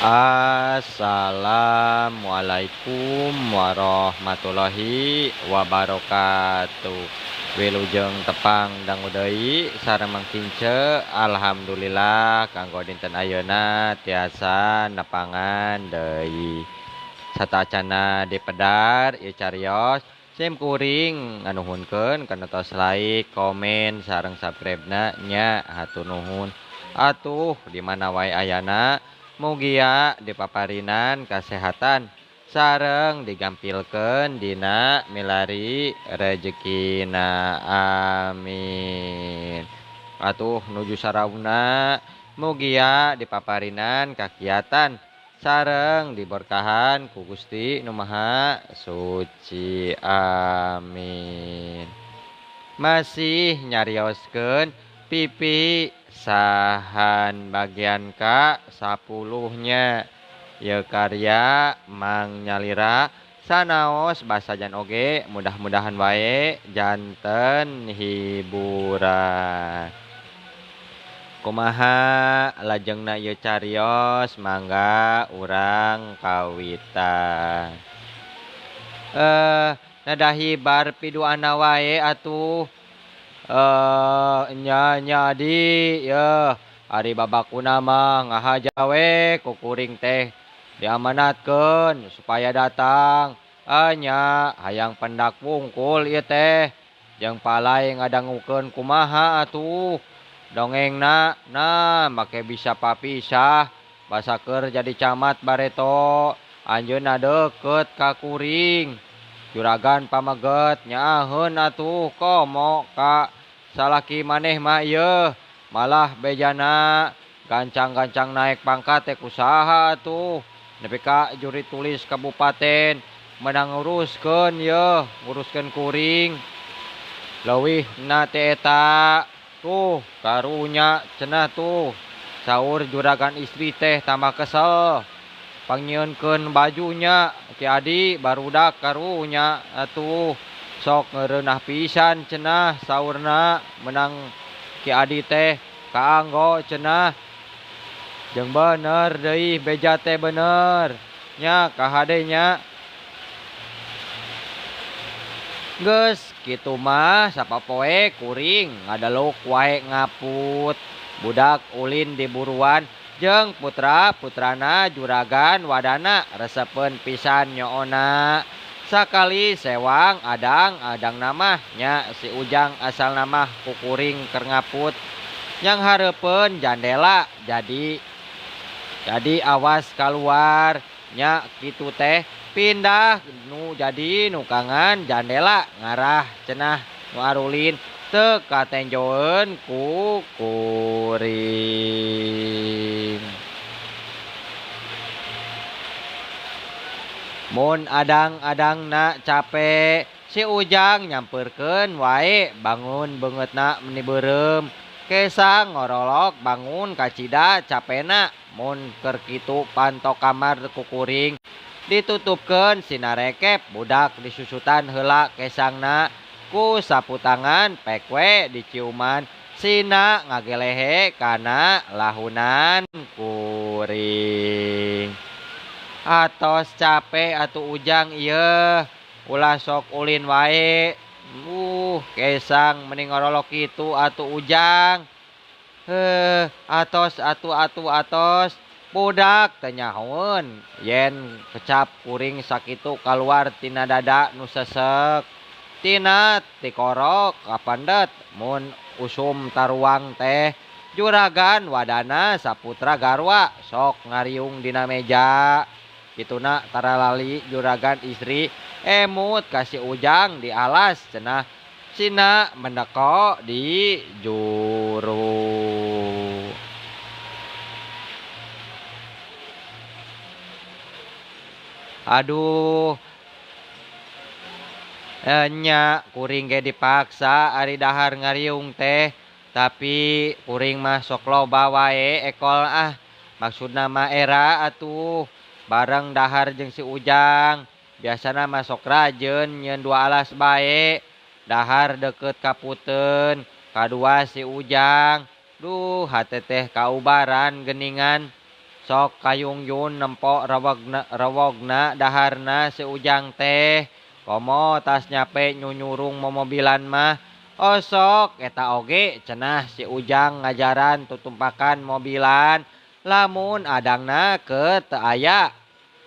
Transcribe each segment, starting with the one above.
Assalamualaikum warahmatullahi wabarakatuh. Wilujeng tepang dangu deui sareng mangkince alhamdulillah kanggo dinten ayeuna tiasa nepangan deui. Satacana dipedar ieu cariyos sim kuring nganuhunkeun kana tos like, komen sareng subscribe-na nya hatur nuhun. Atuh di mana wae ayana mugia dipaparinan kasehatan sareng digampilkeun dina milari rezekina amin. Atuh nuju sarawuna mugia dipaparinan kakiatan sareng diberkahan ku Gusti Nu Maha Suci amin. Masih nyarioskeun pipi sahan bagian ka 10-nya ye karya Mang Nyalira sanaos basajan oge mudah-mudahan wae janten hiburan. Kumaha lajengna ieu cariyos mangga urang kawitan. Nadahi bar piduana wae atuh. Nya di ya ari babakuna mah ngahaja we ku kuring teh diamanatkeun supaya datang. Nya hayang pendak wungkul ieu teh jeung palai ngadangukeun kumaha atuh dongengna nah make bisa papisah basa keur jadi camat bareto anjeunna deukeut ka kuring. Juragan pameget nyaaheun atuh komo ka salaki maneh mah ieu malah bejana gancang-gancang naik pangkat teh kusaha atuh nepi ka juri tulis kabupaten menang nguruskeun ieu nguruskeun kuring leuwihna teh eta tuh karunya cenah tuh saur juragan istri teh tambah kesel pangyieunkeun bajunya Ki Adi barudak karunya atuh sok ngeureunah pisan cenah saurna menang Ki Adi teh kaanggo cenah jeung bener deui beja teh bener nya kahade nya geus kitu mah sapapoe kuring ngadaluk wae ngaput budak ulin di buruan jeung putra-putrana juragan wadana resepeun pisan nyoona sakali sewang adang namah nya si Ujang asal namah ku kuring keur ngaput yang hareupeun jandela jadi awas keluar nya kitu teh pindah nu jadi nukangan jandela ngarah cenah nu arulin teu katenjoeun ku kuring. Mun adang-adangna capek si Ujang nyamperkeun wae bangun beungeutna meni beureum kesang ngorolok bangun kacida capena mun keur kitu pantok kamar ku kuring ditutupkeun sinarekep budak disusutan heula kesangna ku sapu tangan pek we diciuman sina ngagelehe kana lahunan kuring. Atos capek atuh Ujang ieu ulah sok ulin wae kesang mending ngorolok kitu atuh Ujang. Atos budak teu nyahoeun yen kecap kuring sakitu kaluar tina dada nu sesek tina tikorok kapandet mun usum taruang teh juragan wadana saputra garwa sok ngariung dina meja kituna tara lali juragan istri emut kasih Ujang di alas cenah sina mendeko di juru. Aduh nya kuring ge dipaksa ari dahar ngariung teh tapi kuring mah sok loba wae ekol maksudna mah era atuh bareng dahar jeung si Ujang biasana mah sok rajeun nyeun 2 alas bae dahar deukeut kaputeun kadua si Ujang duh hate teh kaubaran geuningan sok kayungyun nempok rewogna daharna si Ujang teh. Komo tas nyape nyunyurung momobilan mah. Oh sok eta oge cenah si Ujang ngajaran tutumpakan mobilan. Lamun adangna ke teu aya.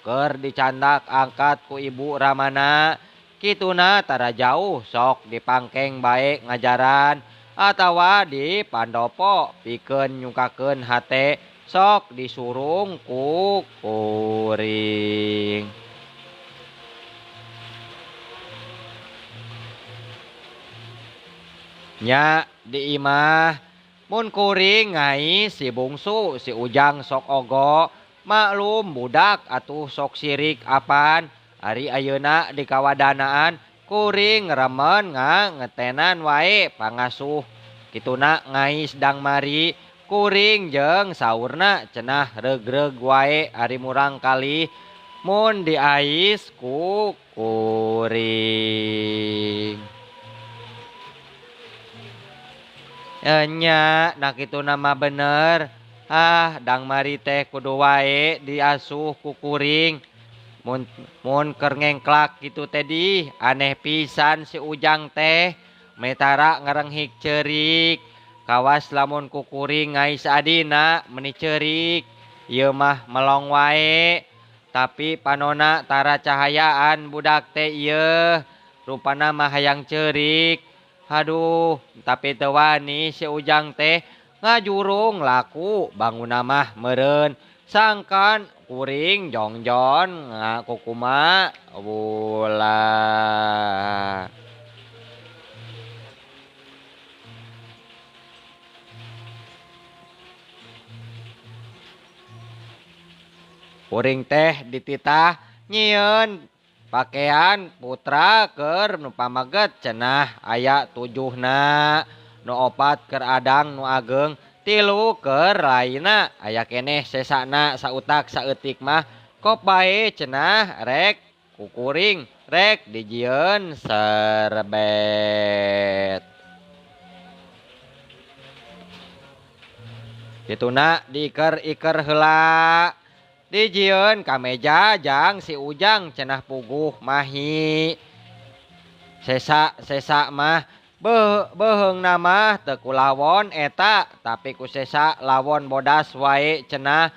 Keur dicandak angkat ku ibu ramana. Kituna tara jauh sok dipangkeng bae ngajaran. Atawa di pandopo pikeun nyungkakeun hate sok disurung ku kuring. Nya di imah mun kuring ngai si bungsu si Ujang sok ogo maklum budak atuh sok sirik apan ari ayeuna di kawadanaan kuring remen ngetenan wae pangasuh kituna ngai sedang mari kuring jeung saurna cenah regreg wae ari murang kali mun diais ku kuring. Nya nak itu nama bener. Dang mari teh kudu wae diasuh ku kuring. Mun keur ngengklak gitu teh aneh pisan si Ujang teh. Metara ngarenghik ceurik. Kawas lamun ku kuring ngai sadina meuni ceurik. Ieu mah melong wae. Tapi panona tara cahayaan budak teh ieu. Rupana mah hayang ceurik. Aduh, tapi teu wani si Ujang teh ngajurung laku bangunna mah meureun. Sangkan kuring jongjon ngakukuma ulah. Kuring teh dititah nyieun pakaian putra keur nu pamaget cenah aya 7na nu 4 keur adang nu ageng 3 keur lainna aya keneh sesana sautak saeutik mah kop bae cenah rek ku kuring rek dijieun serebet. Kituna diiker-iker heula. Dijieun ka meja jang si Ujang cenah puguh mahi. Sesa mah beheungna mah teu ku lawon eta tapi ku sesa lawon bodas wae cenah.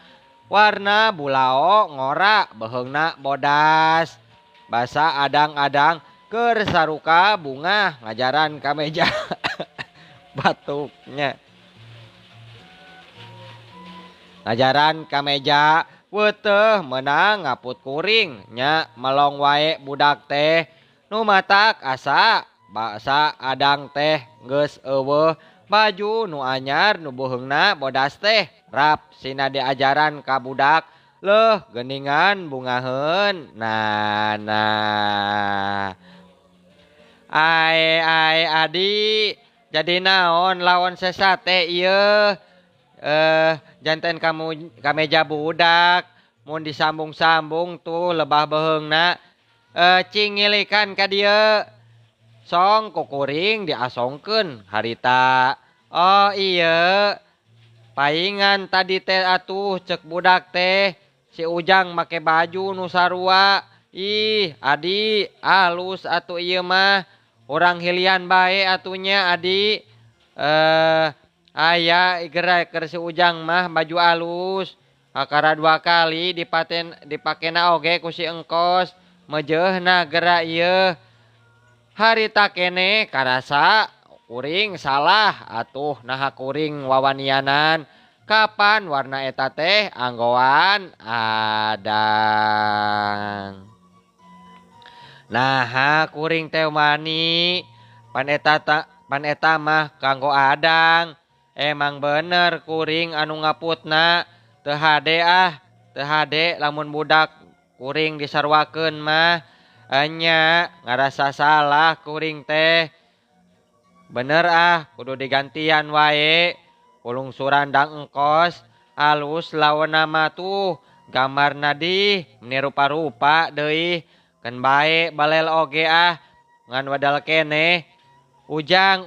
Warna bulao ngora beheungna bodas. Basa adang-adang keur saruka bunga ngajaran ka meja. Batuknya. Ngajaran ka meja weuteuh meunang ngaput kuring nya melong wae budak teh nu matak asa basa adang teh geus eueuh baju nu anyar nu beheungna bodas teh rap sina diajaran ka budak leuh geuningan bungaheun nah ai adi jadi naon lawan sesa teh ieu janten kamu kameja budak mun disambung-sambung tuh lebah beheungna cingilikan ka dieu song ku kuring diasongkeun harita. Oh iya paingan tadi teh atuh cek budak teh si Ujang make baju nu sarua. Ih adi alus atuh ieu mah urang hilian bae atunya adi. Aya gerak keur si Ujang mah baju alus. Akara 2 kali dipakena oge ku si engkos. Mejeuna gerak ieu. Harita keneh karasa kuring salah atuh naha kuring wawanianan. Kapan warna eta teh anggoan adang. Nah kuring teh wani pan eta mah kanggo adang. Emang bener kuring anu ngaputna teu hade teu hade lamun budak kuring disarwakeun mah nya ngarasa salah kuring teh. Bener kudu digantian wae kulungsuran dang engkos alus lawan nama tuh gambarna di meni rupa-rupa deui keun bae balel oge ngan wadal keneh. Ujang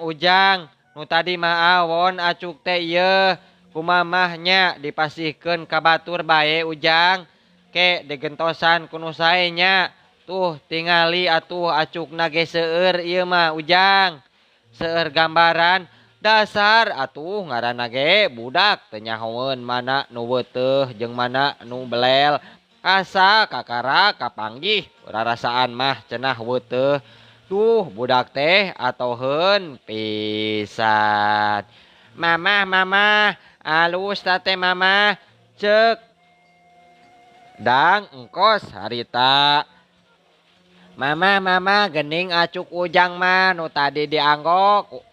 nu tadi mah awon acuk teh ieu kumamahnya dipasihkeun ka batur bae ujang ke degentosan kuno sae nya tuh tingali atuh acukna ge seueur ieu mah ujang seueur gambaran dasar atuh ngaranna ge budak teu nyahoeun mana nu weuteuh jeung mana nu belel asa kakara kapanggih rarasaan mah cenah weuteuh duh budak teh atoheun pisan mamah alus teh mamah cek dang engkos harita mama gening acuk ujang mah nu tadi dianggok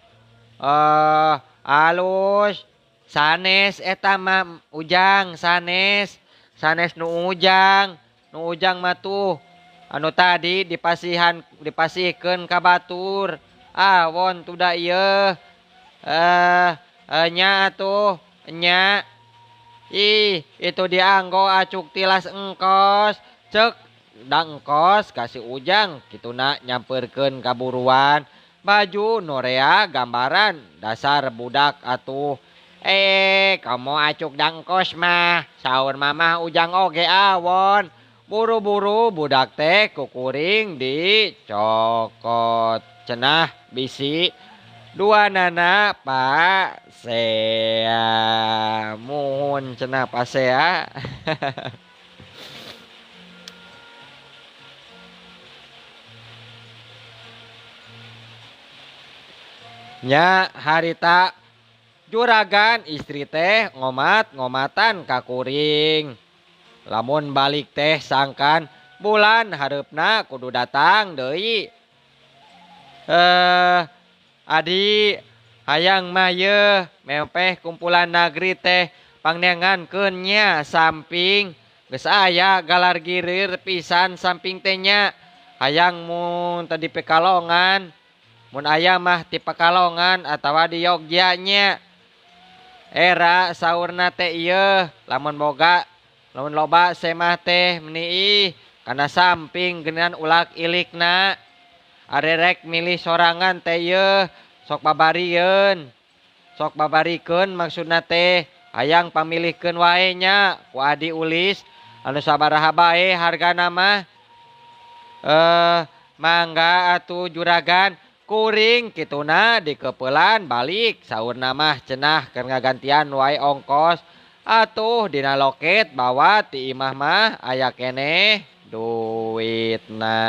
alus sanes eta mah ujang sanes nu ujang mah tuh anu tadi dipasihkeun ka batur awon tuh da ieu nya atuh nya itu dianggo acuk tilas engkos cek dang engkos kasih ujang kituna nyamperkeun kaburuan baju Norea gambaran dasar budak atuh kamu acuk dangkos mah saur mamah ujang oge awon buru-buru budak teh kukuring dicokot cenah bisi dua nana pak sea muhun cenah pak sea nya harita juragan istri teh ngomatan kakuring lamun balik teh sangkan bulan hareupna kudu datang deui adi hayang mah ye mepeh kumpulan nagri teh pangnengankeun nya samping geus aya galar girir pisan samping teh nya hayang mun tadi Pekalongan mun aya mah ti Pekalongan atawa di Yogya nya era saurna teh ieu lamun loba semah teh meuni kana samping geunan ulak ilikna arerek milih sorangan teh ieu sok babarikeun maksudna teh hayang pamilihkeun wae nya ku adi ulis anu sabaraha bae hargana mah mangga atuh juragan kuring kituna dikeupelan balik saurna mah cenah keur ngagantian wae ongkos atuh dina loket bawa ti imah mah aya keneh duitna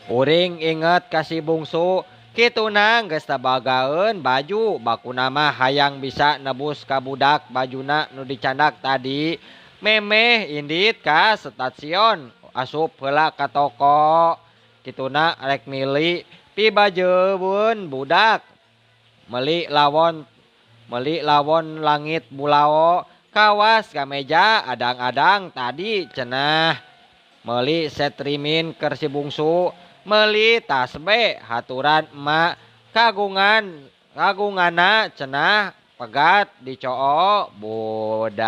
kuring inget kasih bungsu kituna geus tabagaeun baju bakuna mah hayang bisa nebus ka budak bajuna nu dicandak tadi memeh indit ka stasiun asup heula ka toko kituna rek mili pibajeueun budak meli lawon langit bulao kawas kameja adang-adang tadi cenah meli setrimin keur si bungsu meli tasbe haturan emak kagungana cenah pegat dicoo budak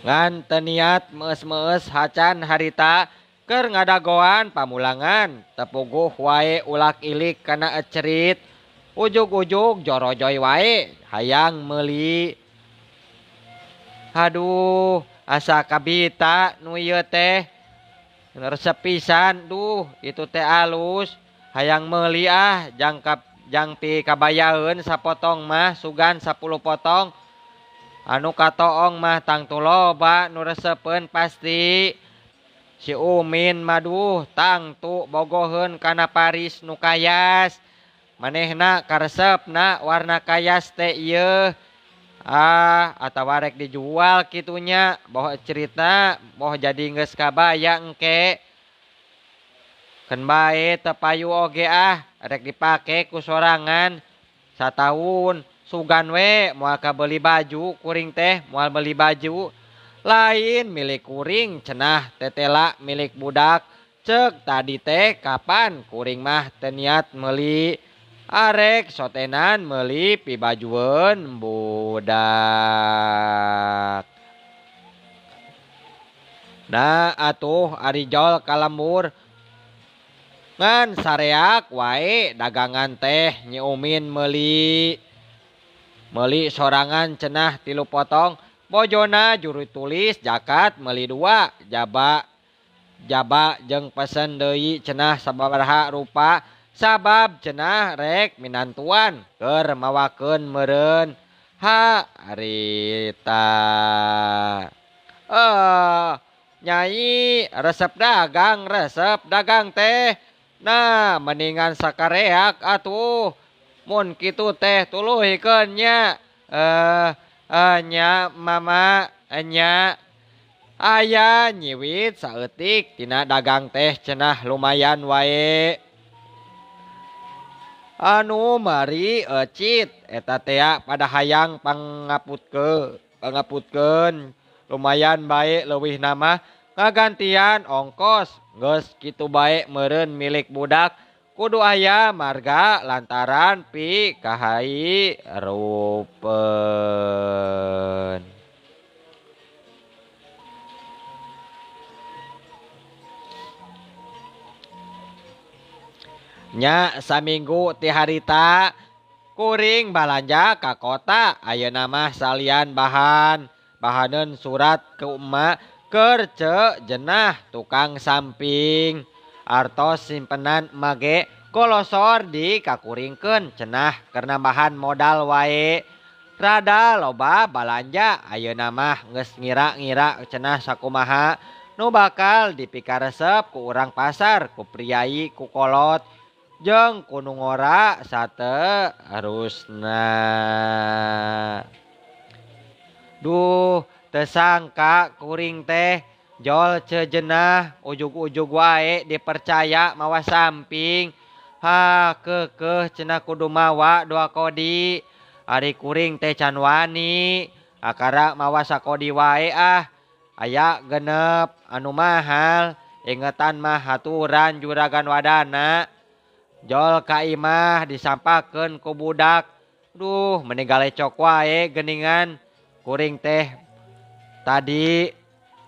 ngan teu niat meus-meus hacan harita keur ngadagoan pamulangan tepuguh wae ulak ilik kana ecerit ujug-ujug jorojoy wae hayang meuli aduh asa kabita nu ieu teh resep pisan duh itu teh alus hayang meuli jang pi kabayaeun sapotong mah sugan 10 potong anu katoong mah tang tuloba nu resepeun pasti si Umin maduh tang tu bogoheun kana Paris nu kayas manehna karesepna warna kayas teh ieu atawa rek dijual kitunya boh cerita boh jadi geus kabaya engke keun bae teu payu oge rek dipake ku sorangan sataun sugan we moal kabeli baju kuring teh moal beli baju lain milik kuring cenah tetela milik budak cek tadi teh kapan kuring mah teu niat meuli arek sotenan meuli pibajueun budak Nah atuh ari jol kalembur ngan sareak wae dagangan teh Nyi Umin meuli sorangan cenah 3 potong. Bojona juru tulis jakat meuli 2 jaba jaba jeung pesen deui cenah sababaraha rupa sabab cenah rek minantuan keur mawakeun meureun harita. Eh Nyai resep dagang teh. Nah mendingan sakareak atuh. Mun kitu teh tuluhikeun nya. Nya mama nya aya nyiwit saeutik tina dagang teh cenah lumayan wae. Anu mari ecit eta tea pada hayang pangaputkeun lumayan bae leuwih nama ngagantian ongkos geus kitu bae meureun milik budak kudu aya marga lantaran kahai rupeun. Nya saminggu ti harita kuring balanja ka kota ayeuna mah salian bahaneun surat ke emak keur jenah tukang samping artos simpenan mage kolosor di kakuringkeun cenah keur nambahan modal wae rada loba balanja ayeuna mah geus ngira-ngira cenah sakumaha nu bakal dipikaresep ku urang pasar ku priai ku kolot jeung kudu ngora saterusna. Duh teu sangka kuring teh jol cejenah ujug-ujug wae dipercaya mawa samping. Keukeuh cenah kudu mawa 2 kodi. Ari kuring teh can wani akara mawa sakodi wae aya genep anu mahal ingetan mah haturan juragan wadana. Jol ka imah disampakeun ku budak. Duh mending galecok wae geuningan kuring teh tadi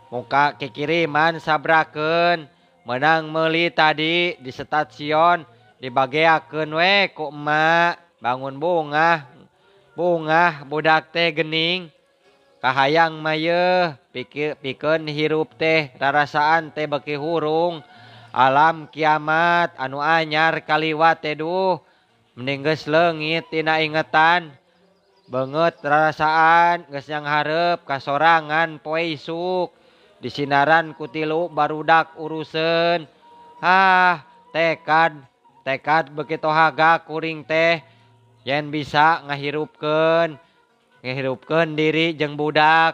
muka kikiriman sabrakeun menang meuli tadi di stasiun dibageakeun we ku emak bangun bungah budak teh geuning kahayang mah yeuh pikeun hirup teh rarasaan teh beki hurung. Alam kiamat anu anyar kaliwat teh duh mending geus leungit tina ingetan beungeut rarasaan geus nyanghareup kasorangan poe isuk disinaran ku 3 barudak uruseun. Tekad begitu haga kuring teh yen bisa ngahirupkeun diri jeung budak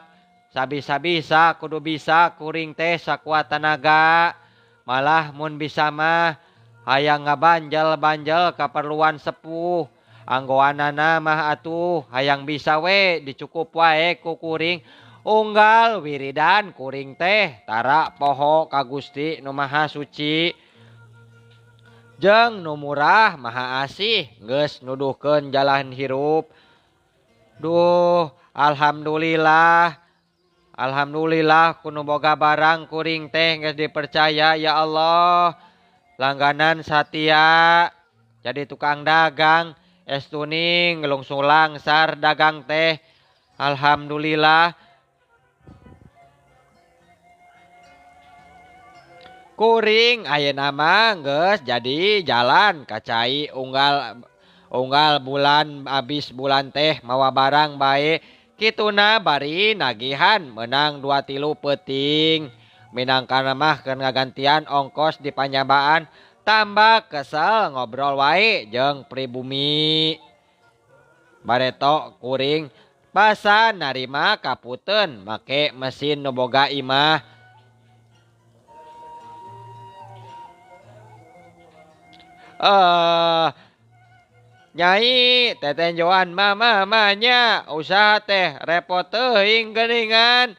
sabisa-bisa kudu bisa kuring teh sakuat tenaga. Malah mun bisa mah hayang ngabanjel kaperluan sepuh anggoanana mah atuh hayang bisa we dicukup wae ku kuring unggal wiridan kuring teh tara poho ka Gusti nu Maha Suci jeung nu murah maha asih geus nuduhkeun jalan hirup. Duh Alhamdulillah kudu boga barang kuring teh geus dipercaya ya Allah. Langganan satia jadi tukang dagang estuning ngelungsulang sar dagang teh. Alhamdulillah kuring ayeuna mah geus jadi jalan kacai unggal bulan abis bulan teh mawa barang bae kituna bari nagihan menang 2-3 peuting minangkana mah keur ngagantian ongkos di panyabaan tambah kesel ngobrol wae jeung pribumi bareto kuring basa narima kaputeun make mesin nu boga imah. Nyai tetenjoan mamanya usaha teh repot teuing geuningan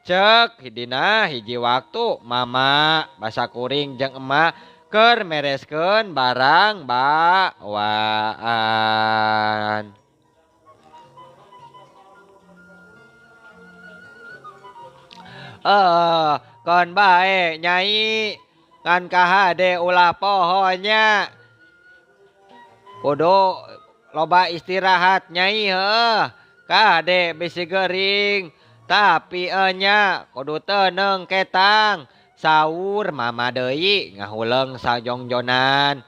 cek dina hiji waktu mama basa kuring jeung emak keur mereskeun barang bawaan. Kon bae Nyai ngan kahade ulah pohonya kudu loba istirahat Nyai heuh kahade bisi gering tapi enya kudu teneng ketang saur mama deui ngahuleung sajongjonan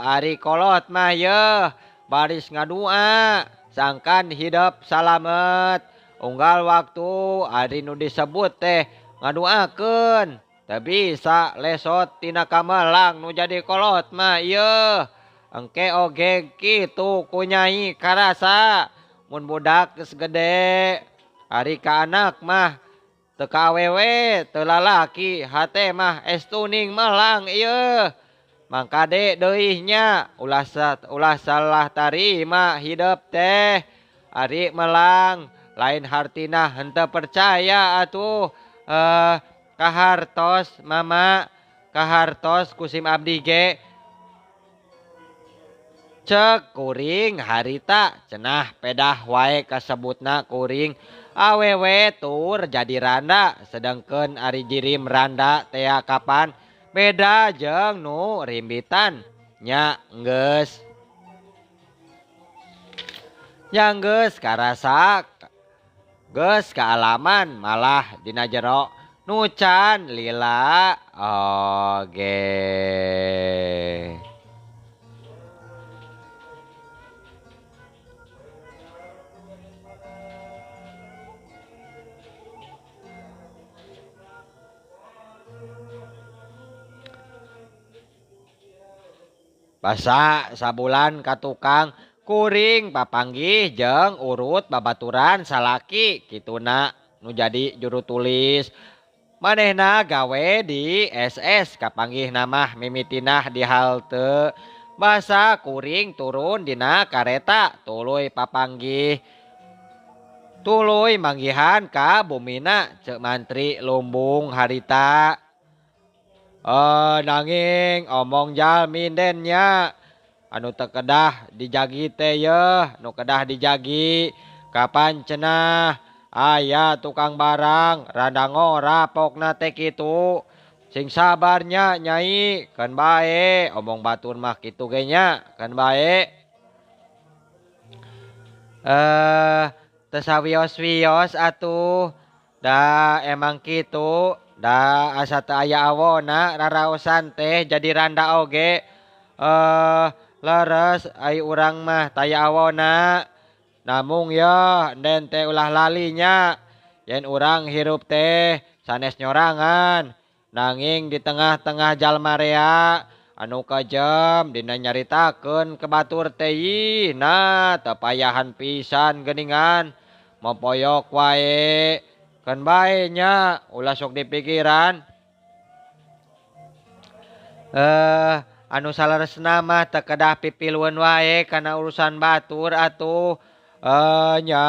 ari kolot mah yeuh baris ngadua sangkan hidup salamet unggal waktu ari nu disebut teh ngaduakeun teu bisa lesot tina kamelang nu jadi kolot mah ieu engke oge kitu ku Nyai karasa mun budak geus gede ari ka anak mah teu ka awewe teu lalaki hate mah estuning melang ieu mangkade deui nya ulah salah tarima hidup teh ari melang lain hartina henteu percaya atuh kahartos mama kahartos kusim abdi ge cek kuring harita cenah pedah wae kasebutna kuring awewe tur jadi randa sedangkeun ari jirim randa tea kapan beda jeung nu rimbitan nya geus karasa geus kaalaman malah dina jero nu can lila oge. Basa sabulan ka tukang kuring papanggih jeung urut babaturan salaki kituna nu jadi juru tulis manehna gawe di SS kapanggih namah mimitinah di halte basa kuring turun dina kareta tuluy papanggih tuluy manggihan ka bumina cek mantri lumbung harita nanging omong jalmin dennya anu teu kedah dijagi teh yeuh nu kedah dijagi kapan cenah aya tukang barang rada ngorapokna teh kitu sing sabarnya Nyai kan bae omong batur mah kitu ge nya kan bae teu sawios-wios atuh da emang kitu da asa teu aya awona raraosan teh jadi randa oge leres ai urang mah taya awona namung ya den teh ulah lalinya yen urang hirup teh sanes nyorangan nanging di tengah-tengah jalma rea anu kajem dina nyaritakeun ke batur teh nah teu payahan pisan geuningan mopoyok wae kan bae nya ulah sok dipikiran anu salaresna mah teu kedah pipilueun wae kana urusan batur atuh nya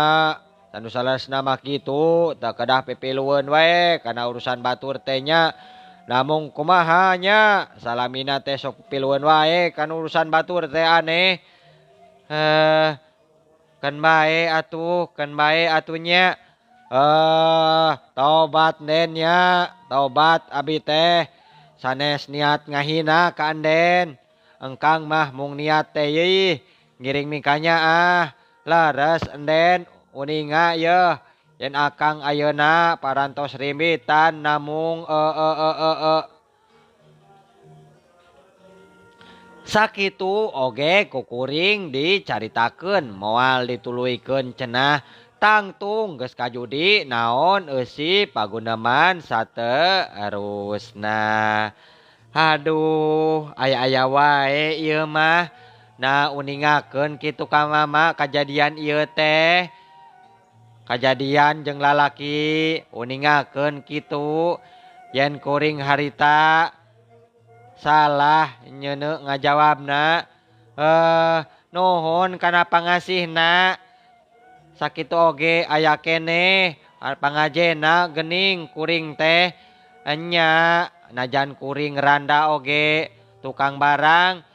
anu salaresna mah kitu teu kedah pipilueun wae kana urusan batur teh nya namung kumaha nya salamina teh sok pipilueun wae kana urusan batur teh aneh kan bae atuh nya tobat dennya tobat abi teh sanes niat ngahina ka anden engkang mah mung niat teh yeuh ngiring mingkanya leres enden uninga yeuh yen akang ayeuna parantos rimbitan namung sakitu oge kukuring dicaritakeun moal dituluykeun cenah tangtung geus kajudi naon eusi paguneman saterusna aduh aya-aya wae ieu mah na uningakeun kitu ka mama kajadian ieu teh kajadian jeung lalaki uningakeun kitu yen kuring harita salah nyeuneu ngajawabna nuhun kana pangasihna sakitu oge aya keneh pangajena geuning kuring teh enya najan kuring randa oge tukang barang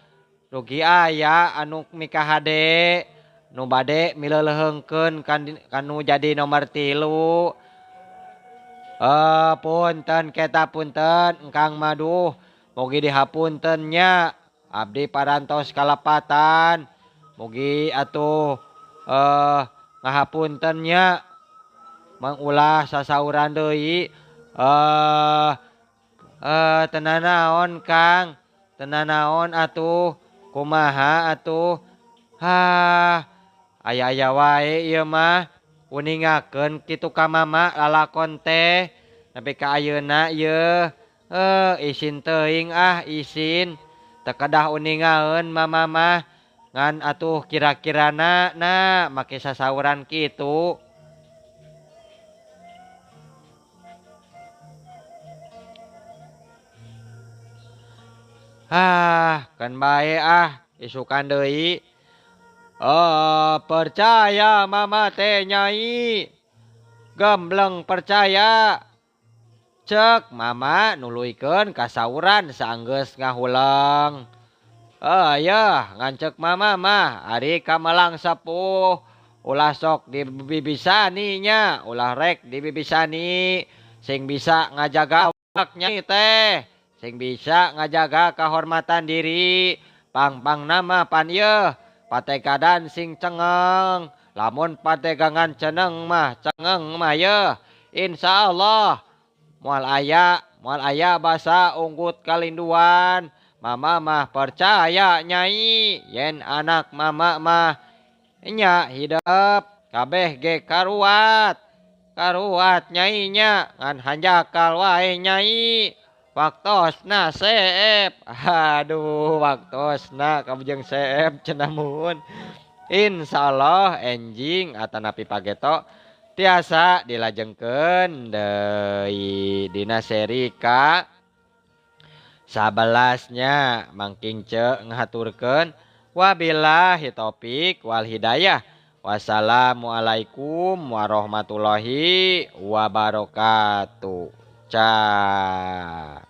rugi aya anu mikah hade nu bade mileuleungkeun kanu jadi nomor 3 Punten keta punten Kang Madu. Mugi dihapuntennya. Abdi parantos kalapatan. Mugi atuh ngahapuntennya. Mengulah sasauran deui. Tenanaon Kang. Tenanaon atuh. Kumaha atuh. Aya-aya wae ieu mah. Uningakeun kitu ka mama lalakon teh. Nepi ka ayeuna ieu. Isin teuing isin. Teu kedah uningaeun mama mah. Ngan atuh kira-kirana make sasauran kitu. Kan bae isukan deui. Percaya mama teh nyai. Gembleng percaya. Cek mama nuluykeun kasauran saenggeus ngahulang. Ya ngancek mama mah ari kamalang sepuh. Ulah sok dibibisani nya. Ulah rek dibibisani. Sing bisa ngajaga awaknya teh. Sing bisa ngajaga kehormatan diri. Pang nama pan yeuh. Patekadan sing cengeng. Lamun pategangan ceneng mah cengeng mah yeuh. Insyaallah moal aya basa unggut kalinduan. Mama mah percaya nyai. Yen anak mama mah nya hidup kabeh ge karuat. Karuat nyai nya ngan hanjakal wae nyai. Waktosna seep. Aduh waktosna kabujeng seep cenah mun. Insyaallah enjing atanapi pageto tiasa dilajengkeun deui dina seri ka 11-nya mangking ceuk ngaturkeun wabillahi taufik wal hidayah. Wassalamualaikum warahmatullahi wabarakatuh. Ca